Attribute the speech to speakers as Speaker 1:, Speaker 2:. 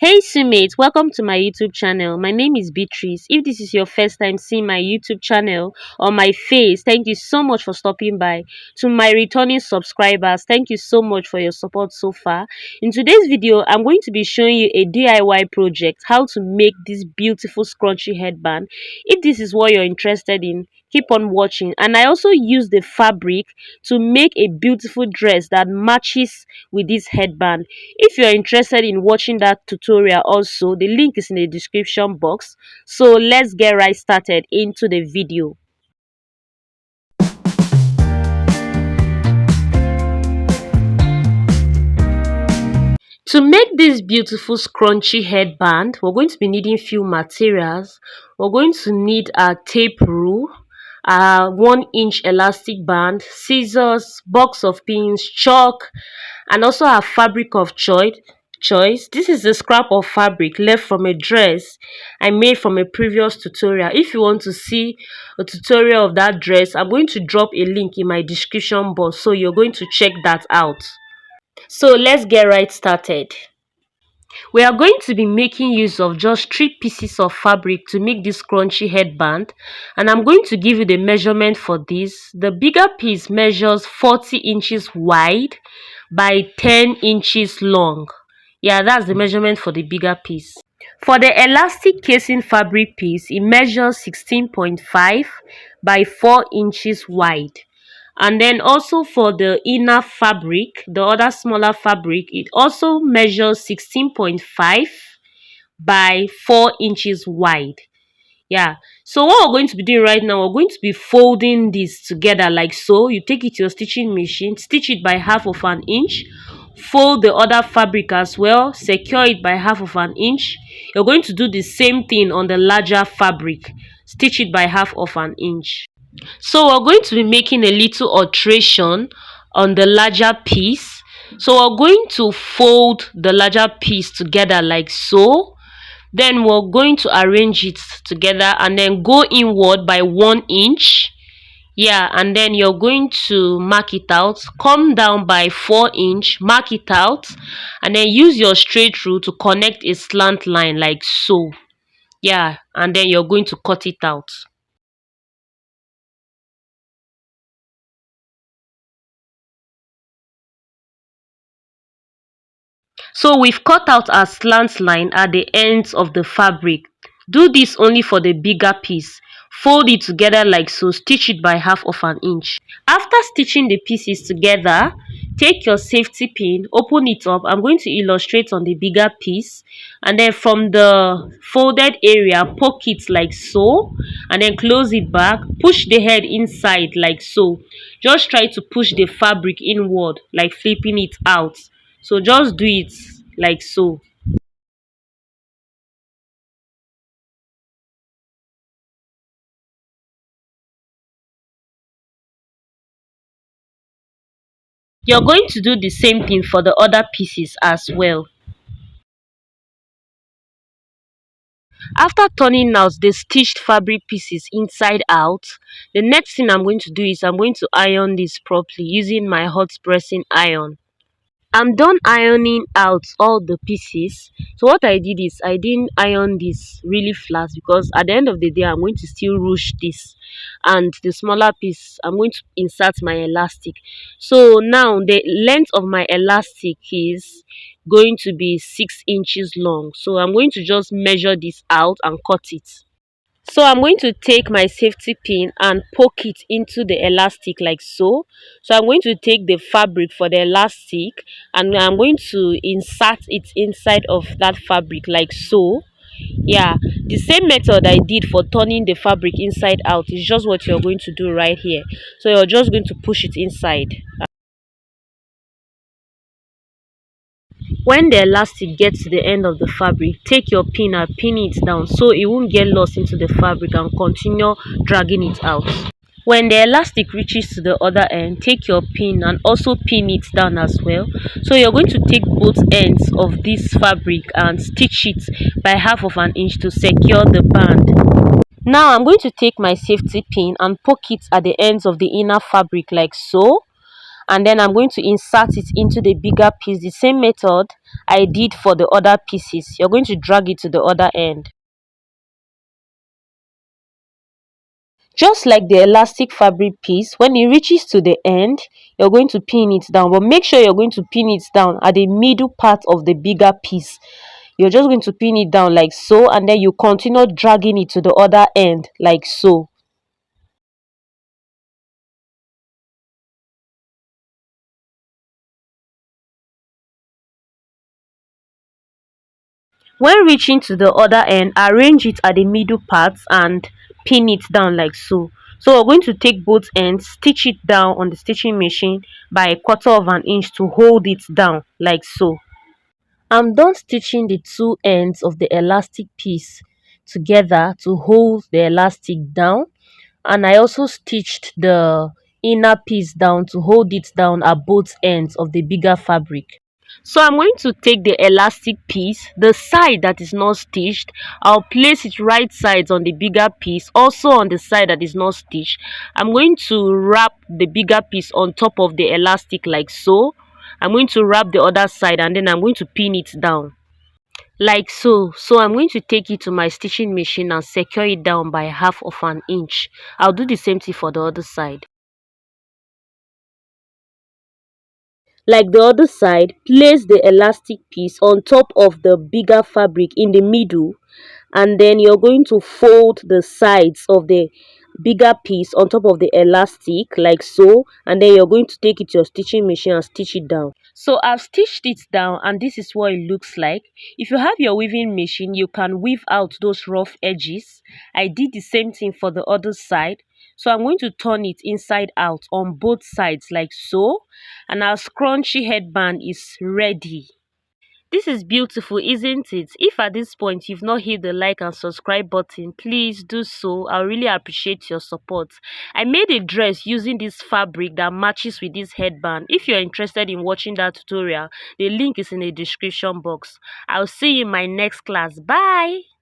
Speaker 1: Hey Sumate, welcome to my YouTube channel. My name is Beatrice. If this is your first time seeing my YouTube channel or my face, thank you so much for stopping by. To my returning subscribers, thank you so much for your support so far. In today's video, I'm going to be showing you a DIY project, how to make this beautiful scrunchy headband. If this is what you're interested in, keep on watching. And I also use the fabric to make a beautiful dress that matches with this headband. If you're interested in watching that tutorial also, the link is in the description box. So let's get right started into the video. To make this beautiful scrunchy headband, we're going to be needing few materials. We're going to need a tape rule, a 1-inch elastic band, scissors, box of pins, chalk, and also a fabric of choice. This is a scrap of fabric left from a dress I made from a previous tutorial. If you want to see a tutorial of that dress, I'm going to drop a link in my description box, so you're going to check that out. So let's get right started. We are going to be making use of just 3 pieces of fabric to make this scrunchy headband, and I'm going to give you the measurement for this. The bigger piece measures 40 inches wide by 10 inches long. Yeah, that's the measurement for the bigger piece. For the elastic casing fabric piece, it measures 16.5 by 4 inches wide. And then also for the inner fabric, the other smaller fabric, it also measures 16.5 by 4 inches wide. Yeah, so what we're going to be doing right now, we're going to be folding this together like so. You take it to your stitching machine, stitch it by half of an inch, fold the other fabric as well, secure it by half of an inch. You're going to do the same thing on the larger fabric, stitch it by half of an inch. So we're going to be making a little alteration on the larger piece. So we're going to fold the larger piece together like so. Then we're going to arrange it together and then go inward by 1 inch. Yeah, and then you're going to mark it out, come down by 4 inch, mark it out, and then use your straight rule to connect a slant line like so. Yeah, and then you're going to cut it out. So we've cut out a slant line at the ends of the fabric. Do this only for the bigger piece. Fold it together like so, stitch it by half of an inch. After stitching the pieces together, take your safety pin, open it up. I'm going to illustrate on the bigger piece, and then from the folded area, poke it like so, and then close it back. Push the head inside like so. Just try to push the fabric inward, like flipping it out. So just do it like so. You're going to do the same thing for the other pieces as well. After turning out the stitched fabric pieces inside out, the next thing I'm going to do is I'm going to iron this properly using my hot pressing iron. I'm done ironing out all the pieces. So what I did is I didn't iron this really flat, because at the end of the day I'm going to still ruche this, and the smaller piece I'm going to insert my elastic. So now the length of my elastic is going to be 6 inches long. So I'm going to just measure this out and cut it. So I'm going to take my safety pin and poke it into the elastic like so. So I'm going to take the fabric for the elastic and I'm going to insert it inside of that fabric like so. Yeah, the same method I did for turning the fabric inside out is just what you're going to do right here. So you're just going to push it inside. When the elastic gets to the end of the fabric, take your pin and pin it down so it won't get lost into the fabric, and continue dragging it out. When the elastic reaches to the other end, take your pin and also pin it down as well. So you're going to take both ends of this fabric and stitch it by half of an inch to secure the band. Now I'm going to take my safety pin and poke it at the ends of the inner fabric like so. and then I'm going to insert it into the bigger piece. The same method I did for the other pieces. You're going to drag it to the other end. Just like the elastic fabric piece, when it reaches to the end, you're going to pin it down, but make sure you're going to pin it down at the middle part of the bigger piece. You're just going to pin it down like so, and then you continue dragging it to the other end like so. When reaching to the other end, arrange it at the middle part and pin it down like so. So we're going to take both ends, stitch it down on the stitching machine by a quarter of an inch to hold it down like so. I'm done stitching the two ends of the elastic piece together to hold the elastic down, and I also stitched the inner piece down to hold it down at both ends of the bigger fabric. So I'm going to take the elastic piece, the side that is not stitched, I'll place it right sides on the bigger piece, also on the side that is not stitched. I'm going to wrap the bigger piece on top of the elastic like so. I'm going to wrap the other side, and then I'm going to pin it down like so. So I'm going to take it to my stitching machine and secure it down by half of an inch. I'll do the same thing for the other side. Like the other side, place the elastic piece on top of the bigger fabric in the middle, and then you're going to fold the sides of the bigger piece on top of the elastic like so, and then you're going to take it to your stitching machine and stitch it down. So I've stitched it down, and this is what it looks like. If you have your weaving machine, you can weave out those rough edges. I did the same thing for the other side. So I'm going to turn it inside out on both sides like so, and our scrunchy headband is ready. This is beautiful, isn't it? If at this point you've not hit the like and subscribe button, please do so. I really appreciate your support. I made a dress using this fabric that matches with this headband. If you're interested in watching that tutorial, the link is in the description box. I'll see you in my next class. Bye!